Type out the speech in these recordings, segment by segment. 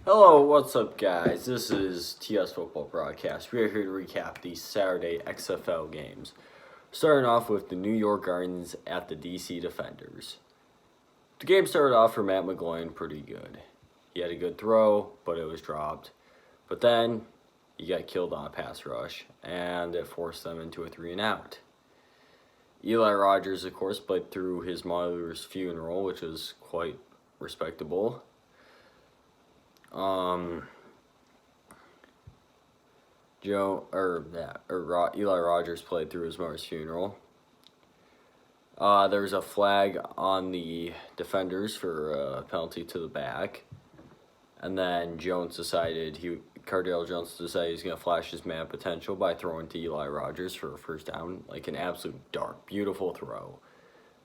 Hello, what's up, guys? This is TS Football Broadcast. We are here to recap the Saturday XFL games. Starting off with the New York Guardians at the DC Defenders. The game started off for Matt McGloin pretty good. He had a good throw, but it was dropped. But then he got killed on a pass rush, and it forced them into a 3-and-out. Eli Rogers, of course, played through his mother's funeral, which was quite respectable. Eli Rogers played through his mother's funeral. There was a flag on the defenders for a penalty to the back, and then Cardale Jones decided he's going to flash his man potential by throwing to Eli Rogers for a first down, like an absolute dart, beautiful throw.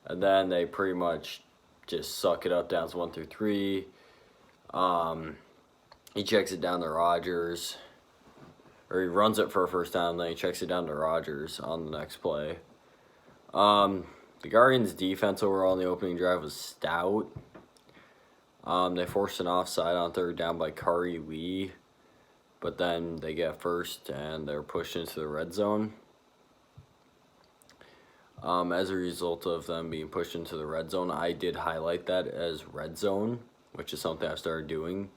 And then they pretty much just suck it up, downs 1 through 3. He checks it down to Rogers, or he runs it for a first down, then he checks it down to Rogers on the next play. The Guardians' defense overall in the opening drive was stout. They forced an offside on third down by Kari Lee, but then they get first and they're pushed into the red zone. As a result of them being pushed into the red zone, I did highlight that as red zone, which is something I started doing.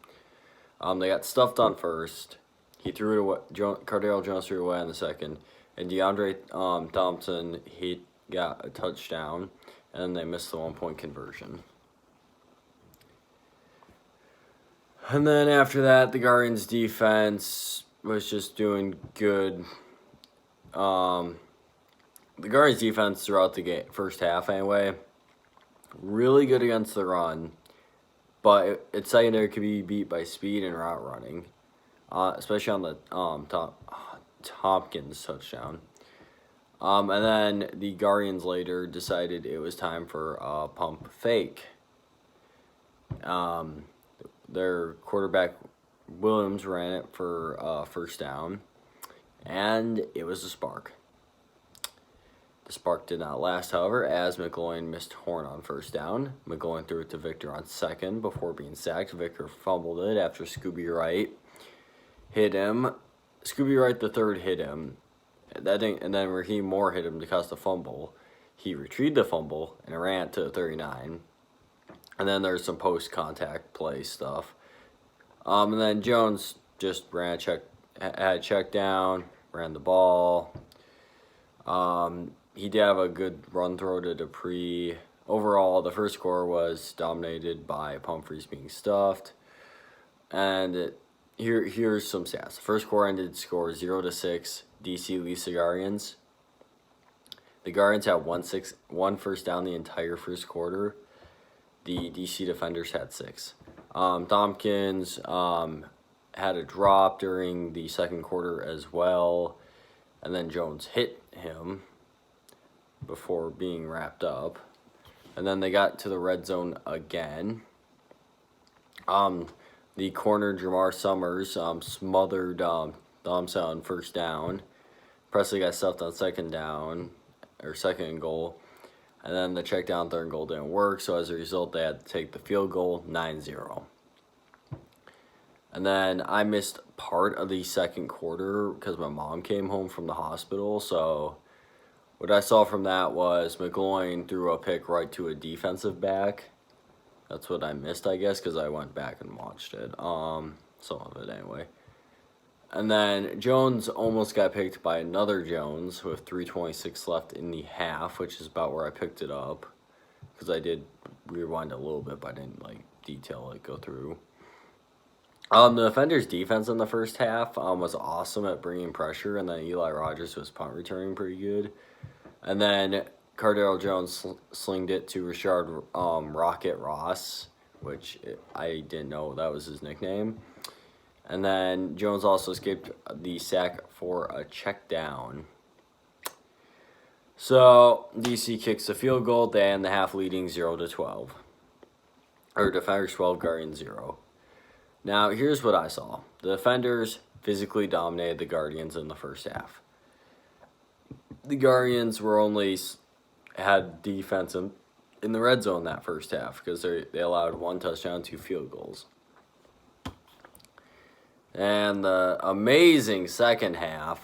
They got stuffed on first. He threw it away. Cardale Jones threw it away on the second, and DeAndre Thompson got a touchdown, and they missed the 1-point conversion. And then after that, the Guardians' defense was just doing good. The Guardians' defense throughout the first half, anyway, really good against the run. But its secondary could be beat by speed and route running, especially on the Tompkins touchdown. And then the Guardians later decided it was time for a pump fake. Their quarterback, Williams, ran it for first down, and it was a spark. The spark did not last, however, as McGloin missed Horn on first down. McGloin threw it to Victor on second before being sacked. Victor fumbled it after Scooby Wright hit him. Scooby Wright the third hit him. And then Raheem Moore hit him to cause the fumble. He retrieved the fumble and ran it to 39. And then there's some post-contact play stuff. And then Jones just had a check down, ran the ball. He did have a good run throw to Dupree. Overall, the first score was dominated by Pumphrey's being stuffed. And here's some stats. The first quarter ended score 0-6. DC leads the Guardians. The Guardians had one first down the entire first quarter. The DC Defenders had 6. Tompkins had a drop during the second quarter as well. And then Jones hit him before being wrapped up. And then they got to the red zone again. The corner, Jamar Summers, smothered Thompson on first down. Presley got stuffed on second and goal. And then the check down third and goal didn't work, so as a result, they had to take the field goal 9-0. And then I missed part of the second quarter because my mom came home from the hospital. So what I saw from that was McGloin threw a pick right to a defensive back. That's what I missed, I guess, because I went back and watched it. Some of it anyway. And then Jones almost got picked by another Jones with 3:26 left in the half, which is about where I picked it up. Because I did rewind a little bit, but I didn't detail it, go through. The Defenders' defense in the first half was awesome at bringing pressure, and then Eli Rogers was punt returning pretty good. And then Cardale Jones slinged it to Richard Rocket Ross, which I didn't know that was his nickname. And then Jones also escaped the sack for a check down. So DC kicks the field goal, they end the half leading 0-12. Or Defenders 12, Guardians 0. Now, here's what I saw. The Defenders physically dominated the Guardians in the first half. The Guardians had defense in the red zone that first half because they allowed 1 touchdown, 2 field goals. And the amazing second half,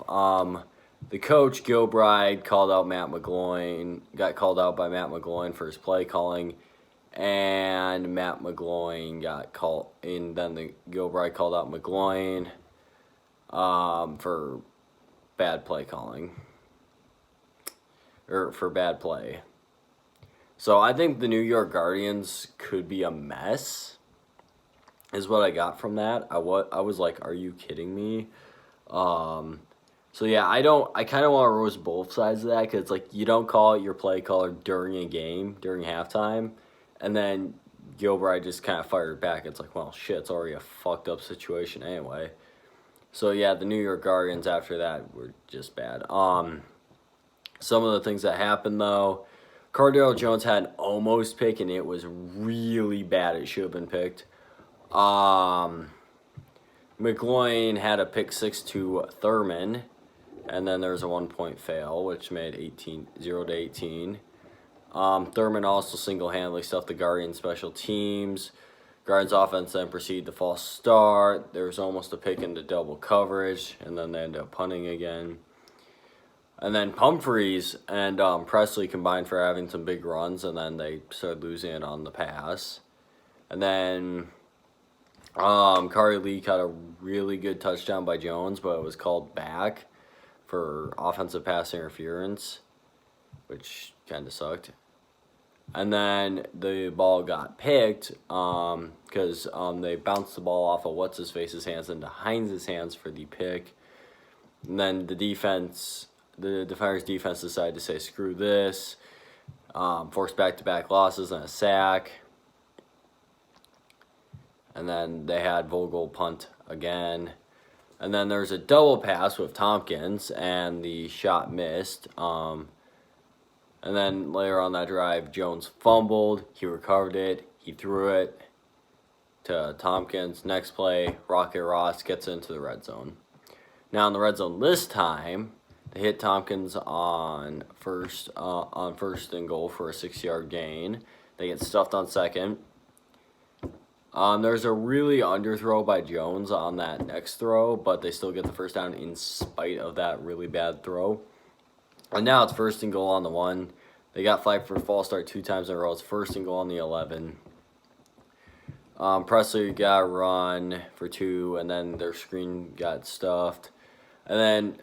the coach Gilbride called out Matt McGloin, got called out by Matt McGloin for his play calling, and Matt McGloin got called, and then the Gilbride called out McGloin for bad play calling, or for bad play. So I think the New York Guardians could be a mess, is what I got from that. I was like, are you kidding me? So yeah, I kind of want to roast both sides of that, because like, you don't call it your play caller during a game, during halftime, and then Gilbride just kind of fired back. It's like, well, shit, it's already a fucked up situation anyway. So yeah, the New York Guardians after that were just bad. Some of the things that happened though, Cardale Jones had an almost pick, and it was really bad. It should have been picked. McGloin had a pick six to Thurman, and then there was a 1 point fail, which made 0-18. Thurman also single-handedly stuffed the Guardians special teams. Guardians offense then proceeded to false start. There was almost a pick into double coverage, and then they ended up punting again. And then Pumphrey and Presley combined for having some big runs, and then they started losing it on the pass. And then Kari Lee caught a really good touchdown by Jones, but it was called back for offensive pass interference, which kind of sucked. And then the ball got picked because they bounced the ball off of what's-his-face's hands into Hines' hands for the pick. And then the Defenders' defense decided to say, screw this, forced back-to-back losses and a sack. And then they had Vogel punt again. And then there's a double pass with Tompkins, and the shot missed. And then later on that drive, Jones fumbled. He recovered it. He threw it to Tompkins. Next play, Rocket Ross gets into the red zone. Now in the red zone this time, they hit Tompkins on first and goal for a 6-yard gain. They get stuffed on second. There's a really underthrow by Jones on that next throw, but they still get the first down in spite of that really bad throw. And now it's first and goal on the 1. They got flagged for a false start 2 times in a row. It's first and goal on the 11. Presley got a run for 2, and then their screen got stuffed. And then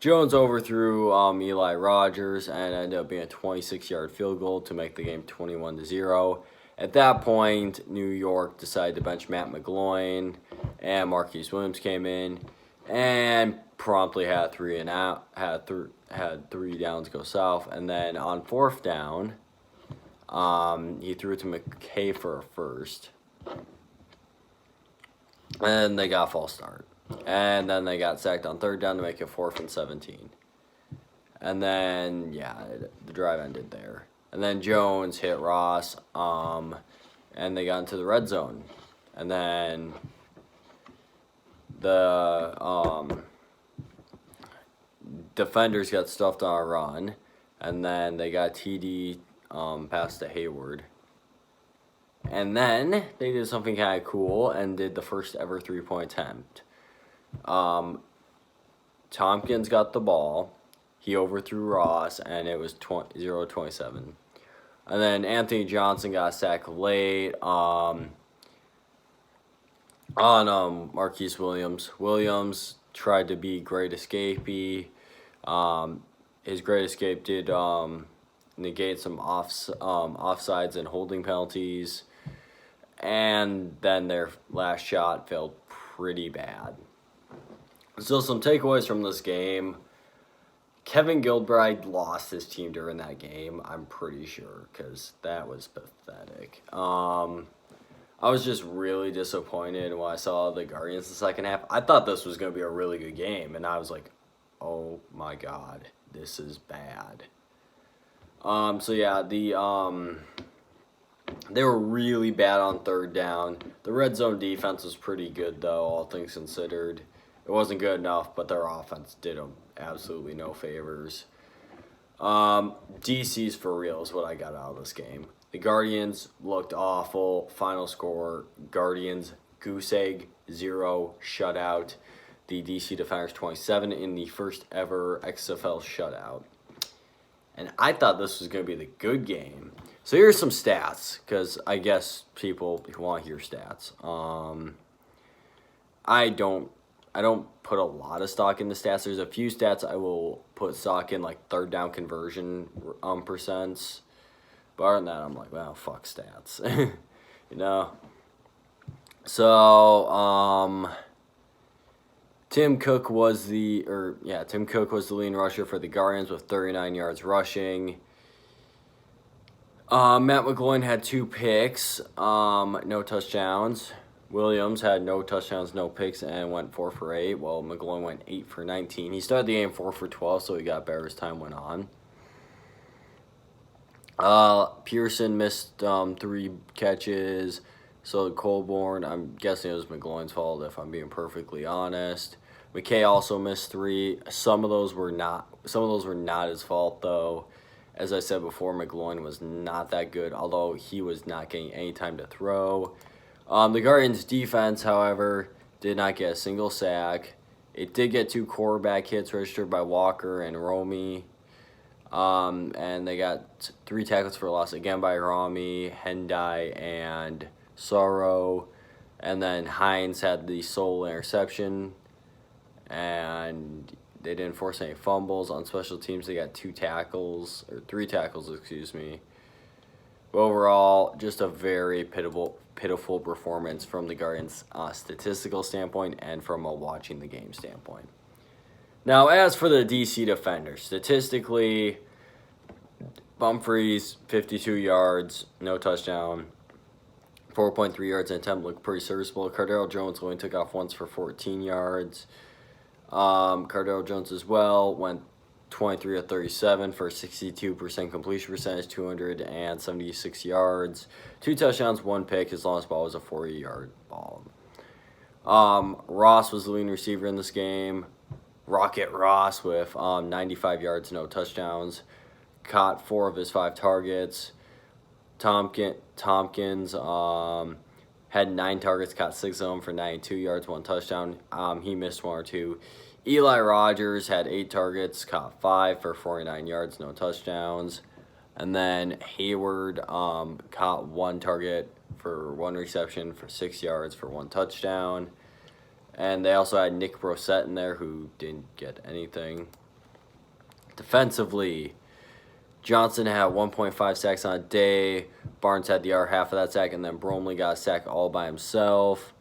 Jones overthrew Eli Rogers, and ended up being a 26-yard field goal to make the game 21-0. At that point, New York decided to bench Matt McGloin, and Marquise Williams came in and promptly had 3 and out, had 3 downs go south. And then on 4th down, he threw it to McKay for a first, and they got a false start. And then they got sacked on 3rd down to make it 4th and 17. And then, yeah, the drive ended there. And then Jones hit Ross, and they got into the red zone. And then the defenders got stuffed on a run, and then they got TD pass to Hayward. And then they did something kind of cool and did the first ever 3-point attempt. Tompkins got the ball. He overthrew Ross, and it was 0-27. And then Anthony Johnson got sacked late on Marquise Williams. Williams tried to be great escapee. His great escape did negate some offsides and holding penalties. And then their last shot failed pretty bad. So some takeaways from this game. Kevin Gilbride lost his team during that game, I'm pretty sure, because that was pathetic. I was just really disappointed when I saw the Guardians the second half. I thought this was going to be a really good game, and I was like, oh my god, this is bad. So yeah, they were really bad on 3rd down. The red zone defense was pretty good, though, all things considered. It wasn't good enough, but their offense did them absolutely no favors. DC's for real is what I got out of this game. The Guardians looked awful. Final score, Guardians, goose egg, shutout the DC Defenders 27 in the first ever XFL shutout. And I thought this was going to be the good game. So here's some stats, because I guess people want to hear stats. I don't put a lot of stock in the stats. There's a few stats I will put stock in, like third down conversion percents. But other than that, I'm like, well, fuck stats. You know? So, Tim Cook was the leading rusher for the Guardians with 39 yards rushing. Matt McGloin had 2 picks, no touchdowns. Williams had no touchdowns, no picks, and went 4 for 8, while McGloin went 8 for 19. He started the game 4 for 12, so he got better as time went on. Pearson missed 3 catches. So Colborn, I'm guessing it was McGloin's fault if I'm being perfectly honest. McKay also missed 3. Some of those were not his fault though. As I said before, McGloin was not that good, although he was not getting any time to throw. The Guardians' defense, however, did not get a single sack. It did get 2 quarterback hits registered by Walker and Romy. And they got 3 tackles for loss again by Romy, Hendai, and Sorrow. And then Hines had the sole interception. And they didn't force any fumbles. On special teams, they got 3 tackles, excuse me. But overall, just a very pitiful performance from the Guardians' statistical standpoint and from a watching the game standpoint. Now, as for the DC Defenders, statistically, Humphreys, 52 yards, no touchdown, 4.3 yards an attempt, looked pretty serviceable. Cardale Jones only took off once for 14 yards. Cardale Jones as well went 23 of 37 for 62% completion percentage, 276 yards, 2 touchdowns, 1 pick. His longest ball was a 40-yard ball. Ross was the leading receiver in this game. Rocket Ross with 95 yards, no touchdowns. Caught 4 of his 5 targets. Tompkins had 9 targets, caught 6 of them for 92 yards, 1 touchdown. He missed 1 or 2. Eli Rogers had 8 targets, caught 5 for 49 yards, no touchdowns. And then Hayward caught 1 target for 1 reception for 6 yards for 1 touchdown. And they also had Nick Brosette in there, who didn't get anything. Defensively, Johnson had 1.5 sacks on a day. Barnes had the other half of that sack, and then Bromley got a sack all by himself.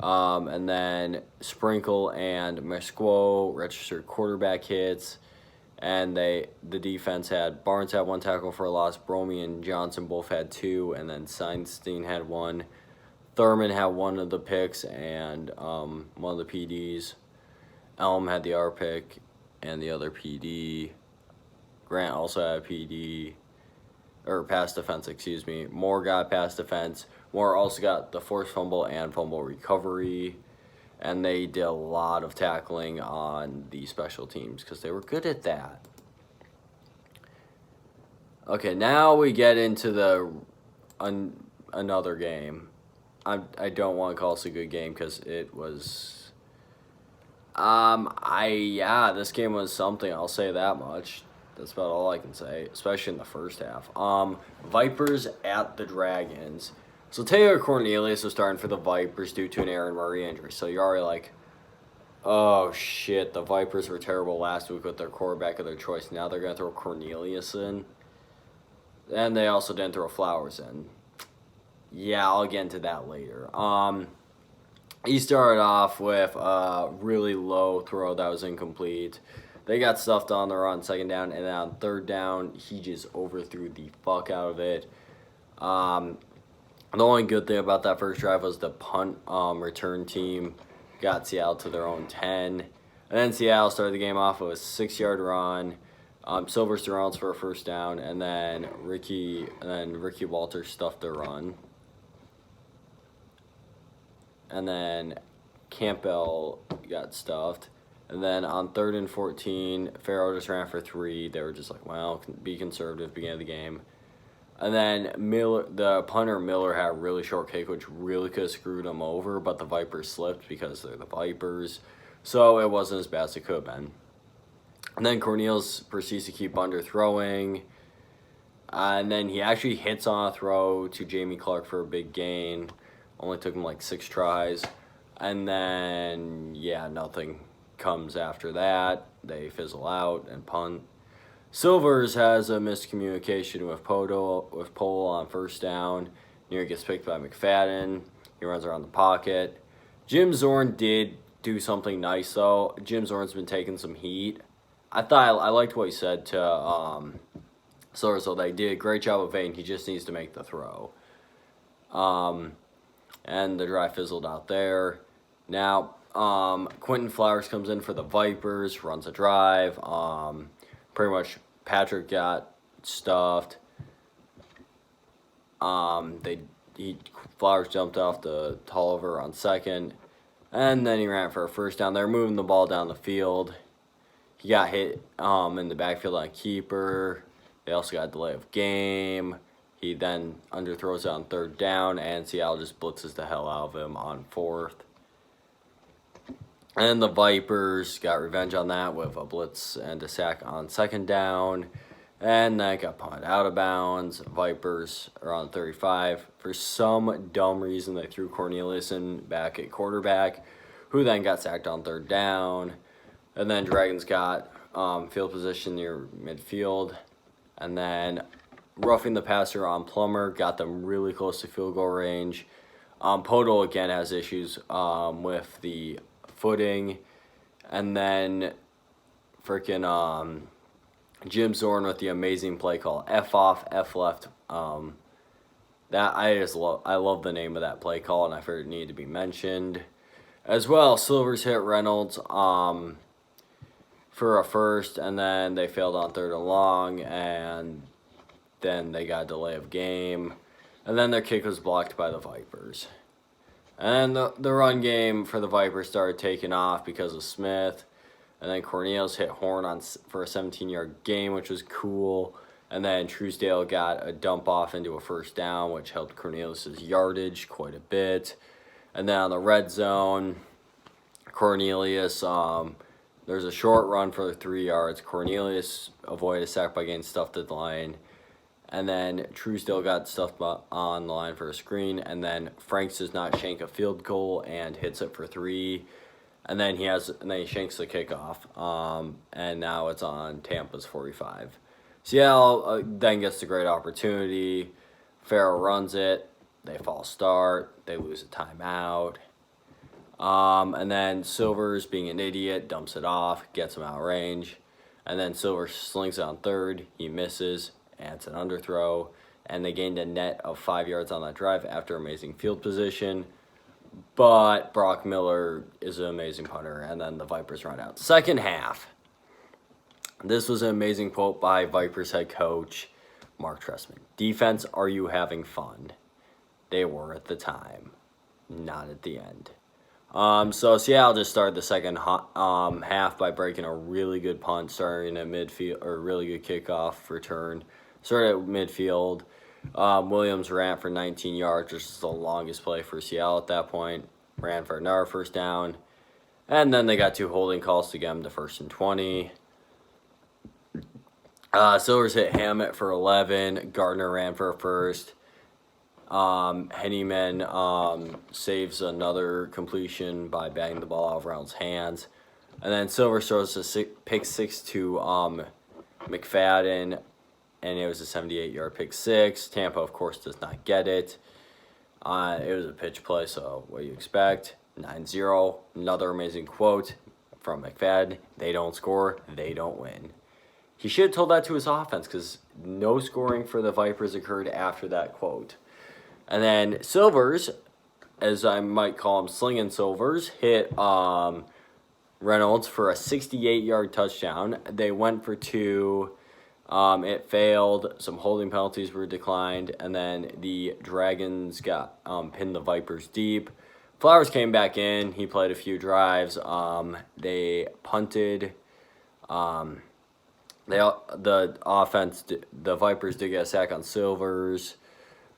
And then Sprinkle and Mesquo registered quarterback hits. And the defense had Barnes had 1 tackle for a loss. Bromley and Johnson both had 2, and then Seinstein had 1. Thurman had 1 of the picks and 1 of the PDs. Elm had the R pick and the other PD. Grant also had a PD, or pass defense, excuse me. Moore got pass defense. Moore also got the forced fumble and fumble recovery. And they did a lot of tackling on the special teams because they were good at that. Okay, now we get into the another game. I don't want to call this a good game because it was... this game was something, I'll say that much. That's about all I can say, especially in the first half. Vipers at the Dragons. So Taylor Cornelius was starting for the Vipers due to an Aaron Murray injury. So you're already like, oh shit, the Vipers were terrible last week with their quarterback of their choice. Now they're going to throw Cornelius in. And they also didn't throw Flowers in. Yeah, I'll get into that later. He started off with a really low throw that was incomplete. They got stuffed on the run, 2nd down, and then on 3rd down, he just overthrew the fuck out of it. The only good thing about that first drive was the punt return team got Seattle to their own 10. And then Seattle started the game off with a 6-yard run. Silver surrounds for a 1st down, and then Ricky Walters stuffed the run. And then Campbell got stuffed. And then on 3rd and 14, Farrell just ran for 3. They were just like, well, be conservative, beginning of the game. And then the punter Miller had a really short kick, which really could have screwed him over, but the Vipers slipped because they're the Vipers. So it wasn't as bad as it could have been. And then Cornelius proceeds to keep underthrowing. And then he actually hits on a throw to Jamie Clark for a big gain. Only took him like 6 tries. And then, yeah, nothing comes after that. They fizzle out and punt. Silvers has a miscommunication with Pole on first down. Near gets picked by McFadden. He runs around the pocket. Jim Zorn did do something nice, though. Jim Zorn's been taking some heat. I liked what he said to Silvers, so they did a great job of Vane. He just needs to make the throw. And the drive fizzled out there. Now, Quentin Flowers comes in for the Vipers, runs a drive. Pretty much Patrick got stuffed. Flowers jumped off the Tolliver on second, and then he ran for a first down. They're moving the ball down the field. He got hit in the backfield on a keeper. They also got a delay of game. He then underthrows it on third down, and Seattle just blitzes the hell out of him on fourth. And the Vipers got revenge on that with a blitz and a sack on second down. And that got punted out of bounds. Vipers are on 35. For some dumb reason, they threw Corneliuson back at quarterback, who then got sacked on third down. And then Dragons got field position near midfield. And then roughing the passer on Plummer got them really close to field goal range. Podol again has issues with the footing. And then freaking Jim Zorn with the amazing play call, F off, F left. That I love the name of that play call, and I figured it needed to be mentioned. As well, Silvers hit Reynolds for a first, and then they failed on third and long, and then they got a delay of game. And then their kick was blocked by the Vipers. And the run game for the Vipers started taking off because of Smith. And then Cornelius hit Horn for a 17-yard gain, which was cool. And then Truesdale got a dump off into a first down, which helped Cornelius' yardage quite a bit. And then on the red zone, Cornelius, there's a short run for 3 yards. Cornelius avoided a sack by getting stuffed at the line. And then Truesdale got stuffed on the line for a screen. And then Franks does not shank a field goal and hits it for 3. And then he shanks the kickoff. And now it's on Tampa's 45. Seattle then gets the great opportunity. Farrell runs it. They false start. They lose a timeout. And then Silvers, being an idiot, dumps it off, gets him out of range. And then Silvers slings it on third. He misses, and it's an underthrow. And they gained a net of 5 yards on that drive after amazing field position. But Brock Miller is an amazing punter, and then the Vipers run out. Second half. This was an amazing quote by Vipers head coach Mark Trestman. Defense, are you having fun? They were at the time, not at the end. So Seattle just started the second half by breaking a really good punt, starting at midfield, or really good kickoff return. Started at midfield. Williams ran for 19 yards, which is the longest play for Seattle at that point. Ran for another first down. And then they got 2 holding calls to get them to 1st and 20. Silvers hit Hammett for 11. Gardner ran for a first. Henneman saves another completion by batting the ball out of Reynolds' hands. And then Silvers throws a pick 6 to McFadden, and it was a 78-yard pick 6. Tampa, of course, does not get it. It was a pitch play, so what do you expect? 9-0. Another amazing quote from McFadden. They don't score, they don't win. He should have told that to his offense, because no scoring for the Vipers occurred after that quote. And then Silvers, as I might call him, Slinging Silvers, hit Reynolds for a 68-yard touchdown. They went for 2. It failed. Some holding penalties were declined. And then the Dragons got pinned the Vipers deep. Flowers came back in. He played a few drives. They punted. The Vipers did get a sack on Silvers.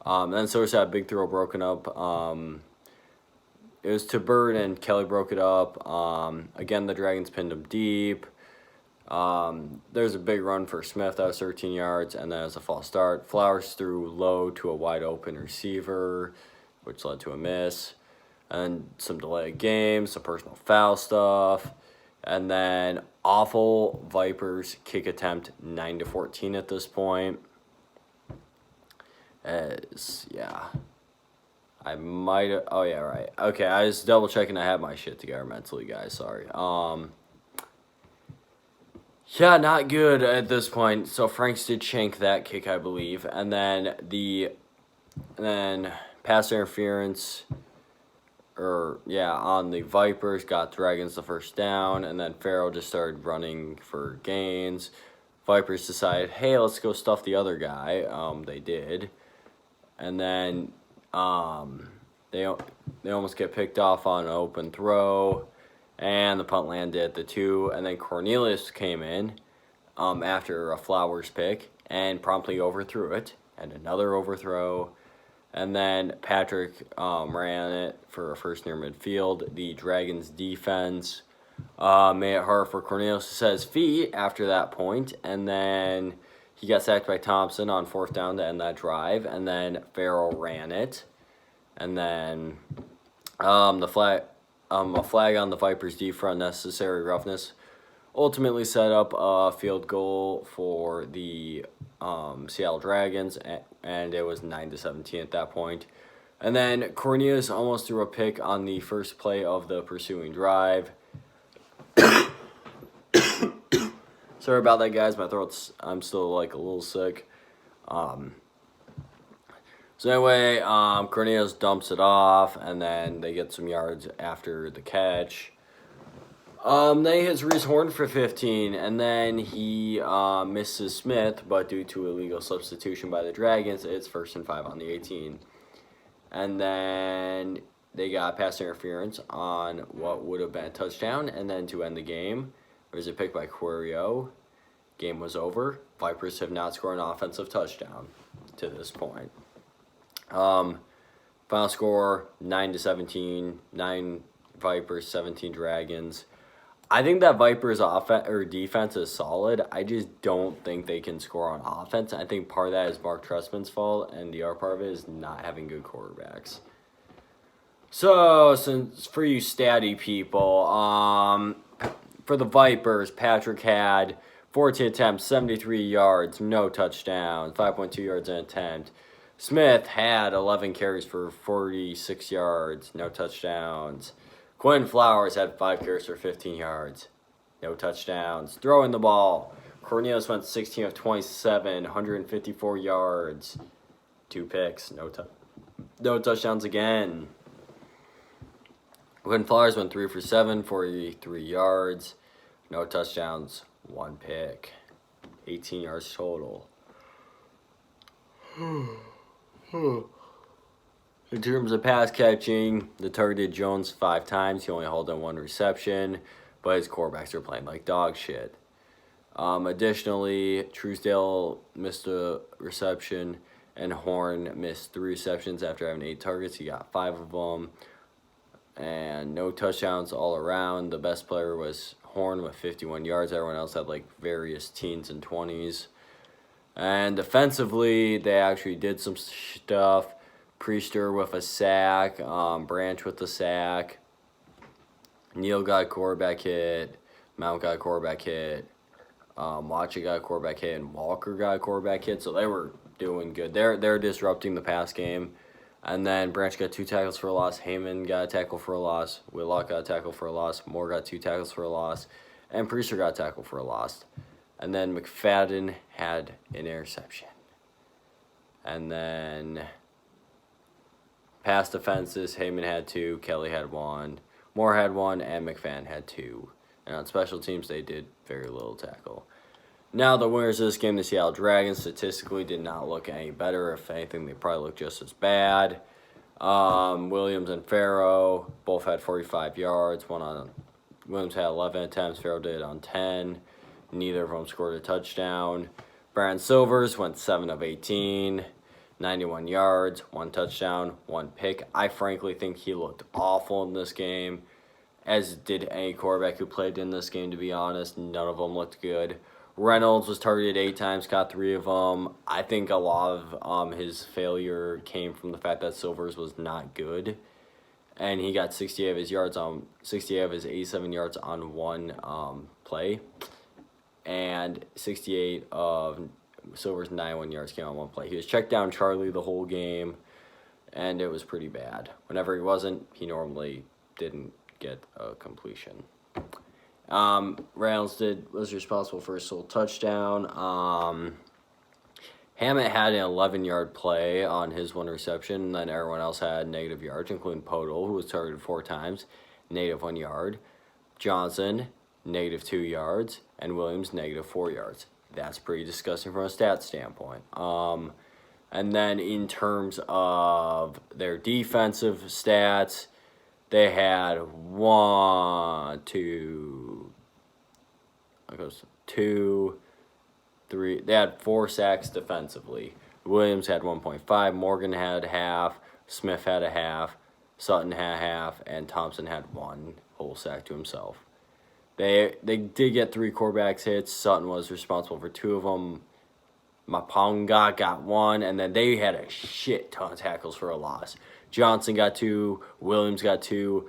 Then Silvers had a big throw broken up. It was to Bird and Kelly broke it up. Again, the Dragons pinned him deep. There's a big run for Smith. That was 13 yards, and then it was a false start. Flowers threw low to a wide open receiver, which led to a miss. And some delayed games, some personal foul stuff. And then awful Vipers kick attempt 9-14 at this point. I might have. Oh yeah, right. Okay, I was double checking. I have my shit together mentally, guys. Sorry. Yeah, not good at this point. So Franks did shank that kick, I believe, and then pass interference. On the Vipers, got Dragons the first down, and then Farrell just started running for gains. Vipers decided, hey, let's go stuff the other guy. They did. And then they almost get picked off on an open throw, and the punt landed at the 2, and then Cornelius came in after a Flowers pick and promptly overthrew it, and another overthrow. And then Patrick ran it for a first near midfield. The Dragons' defense made it hard for Cornelius to set his feet after that point. And then he got sacked by Thompson on 4th down to end that drive. And then Farrell ran it. And then a flag on the Vipers' D for unnecessary roughness ultimately set up a field goal for the Seattle Dragons, and it was 9-17 at that point. And then Cornelius almost threw a pick on the first play of the pursuing drive. Sorry about that, guys. I'm still like a little sick. So anyway, Cornelius dumps it off, and then they get some yards after the catch. Then he hits Reese Horn for 15, and then he misses Smith, but due to illegal substitution by the Dragons, it's 1st and 5 on the 18. And then they got pass interference on what would have been a touchdown, and then to end the game, there was a pick by Querio. Game was over. Vipers have not scored an offensive touchdown to this point. Final score, 9-17, 9 Vipers, 17 Dragons. I think that Vipers' defense is solid. I just don't think they can score on offense. I think part of that is Mark Trestman's fault, and the other part of it is not having good quarterbacks. So, since for you statty people, for the Vipers, Patrick had 14 attempts, 73 yards, no touchdowns, 5.2 yards an attempt. Smith had 11 carries for 46 yards, no touchdowns. Quinn Flowers had 5 carries for 15 yards. No touchdowns. Throwing the ball. Cornelius went 16 of 27, 154 yards. 2 picks. No touchdowns again. Quinn Flowers went 3 for 7, 43 yards. No touchdowns. 1 pick. 18 yards total. In terms of pass catching, the targeted Jones 5 times. He only held in 1 reception, but his quarterbacks are playing like dog shit. Additionally, Truesdale missed a reception, and Horn missed 3 receptions after having 8 targets. He got 5 of them, and no touchdowns all around. The best player was Horn with 51 yards. Everyone else had like various teens and 20s. And defensively, they actually did some stuff. Priester with a sack, Branch with the sack, Neal got a quarterback hit, Mount got a quarterback hit, Wacha got a quarterback hit, and Walker got a quarterback hit, so they were doing good. They're disrupting the pass game. And then Branch got 2 tackles for a loss, Heyman got a tackle for a loss, Whitlock got a tackle for a loss, Moore got 2 tackles for a loss, and Priester got a tackle for a loss. And then McFadden had an interception. And then pass defenses, Heyman had 2, Kelly had 1, Moore had 1, and McFadden had 2. And on special teams, they did very little tackle. Now, the winners of this game, the Seattle Dragons, statistically did not look any better. If anything, they probably looked just as bad. Williams and Farrow both had 45 yards. Williams had 11 attempts, Farrow did on 10. Neither of them scored a touchdown. Brandon Silvers went 7 of 18, 91 yards, 1 touchdown, 1 pick. I frankly think he looked awful in this game, as did any quarterback who played in this game, to be honest. None of them looked good. Reynolds was targeted 8 times, caught 3 of them. I think a lot of his failure came from the fact that Silvers was not good, and he got 68 of his 87 yards on one play, and 68 of Silver's 91 yards came on one play. He was checked down Charlie the whole game, and it was pretty bad. Whenever he wasn't, he normally didn't get a completion. Reynolds was responsible for a sole touchdown. Hammett had an 11-yard play on his 1 reception, and then everyone else had negative yards, including Podol, who was targeted 4 times, negative 1 yard. Johnson, negative 2 yards, and Williams, negative 4 yards. That's pretty disgusting from a stats standpoint. And then in terms of their defensive stats, they had 3. They had 4 sacks defensively. Williams had 1.5. Morgan had half. Smith had a half. Sutton had half, and Thompson had 1 whole sack to himself. They did get 3 quarterbacks hits. Sutton was responsible for 2 of them. Maponga got 1, and then they had a shit ton of tackles for a loss. Johnson got 2. Williams got 2.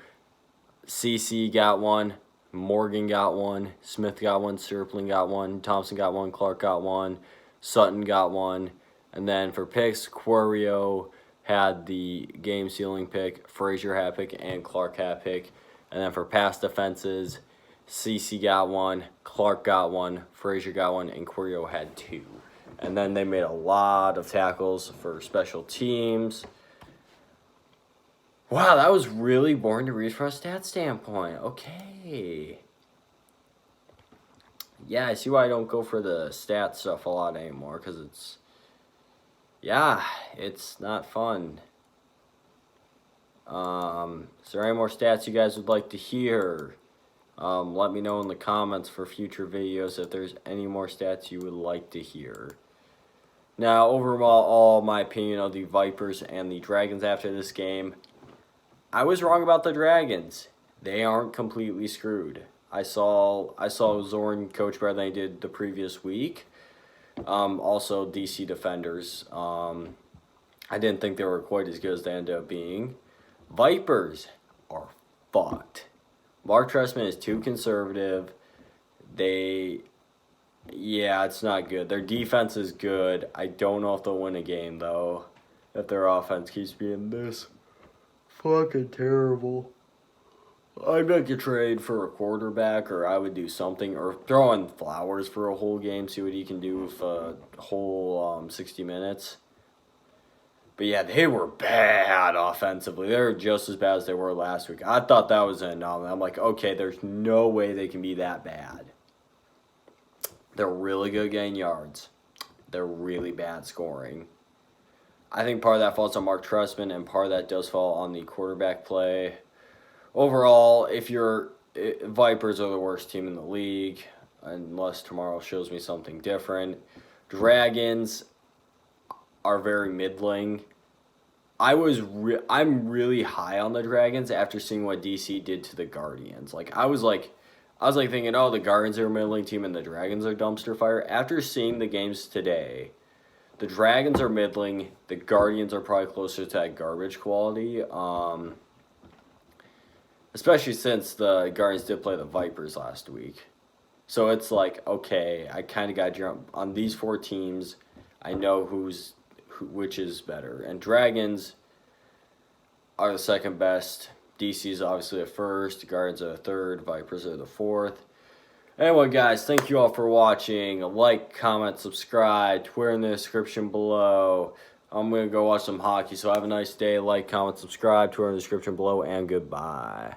CC got 1. Morgan got 1. Smith got 1. Serpling got 1. Thompson got 1. Clark got 1. Sutton got 1. And then for picks, Quario had the game-sealing pick. Frazier had a pick, and Clark had a pick. And then for pass defenses, CC got 1. Clark got 1. Frazier got 1. And Quario had 2. And then they made a lot of tackles for special teams. Wow, that was really boring to read from a stats standpoint. Okay. Yeah, I see why I don't go for the stats stuff a lot anymore, because it's not fun. Is there any more stats you guys would like to hear? Let me know in the comments for future videos if there's any more stats you would like to hear. Now, overall, my opinion of the Vipers and the Dragons after this game, I was wrong about the Dragons. They aren't completely screwed. I saw Zorn coach better than he did the previous week. Also, DC defenders. I didn't think they were quite as good as they ended up being. Vipers are fucked. Mark Trestman is too conservative. It's not good. Their defense is good. I don't know if they'll win a game, though, if their offense keeps being this fucking terrible. I'd make a trade for a quarterback, or I would do something, or throw in Flowers for a whole game, see what he can do with a whole 60 minutes. But yeah, they were bad offensively. They were just as bad as they were last week. I thought that was an anomaly. I'm like, okay, there's no way they can be that bad. They're really good getting yards. They're really bad scoring. I think part of that falls on Mark Trestman, and part of that does fall on the quarterback play. Overall, Vipers are the worst team in the league, unless tomorrow shows me something different. Dragons are very middling. I'm really high on the Dragons after seeing what DC did to the Guardians. I was thinking, oh, the Guardians are a middling team and the Dragons are dumpster fire. After seeing the games today, the Dragons are middling. The Guardians are probably closer to that garbage quality. Especially since the Guardians did play the Vipers last week. So it's like, okay, I kind of got to jump on these 4 teams. I know which is better. And Dragons are the second best. DC is obviously the first. Guardians are the third. Vipers are the fourth. Anyway, guys, thank you all for watching. Like, comment, subscribe. Twitter in the description below. I'm going to go watch some hockey, so have a nice day. Like, comment, subscribe. Twitter in the description below, and goodbye.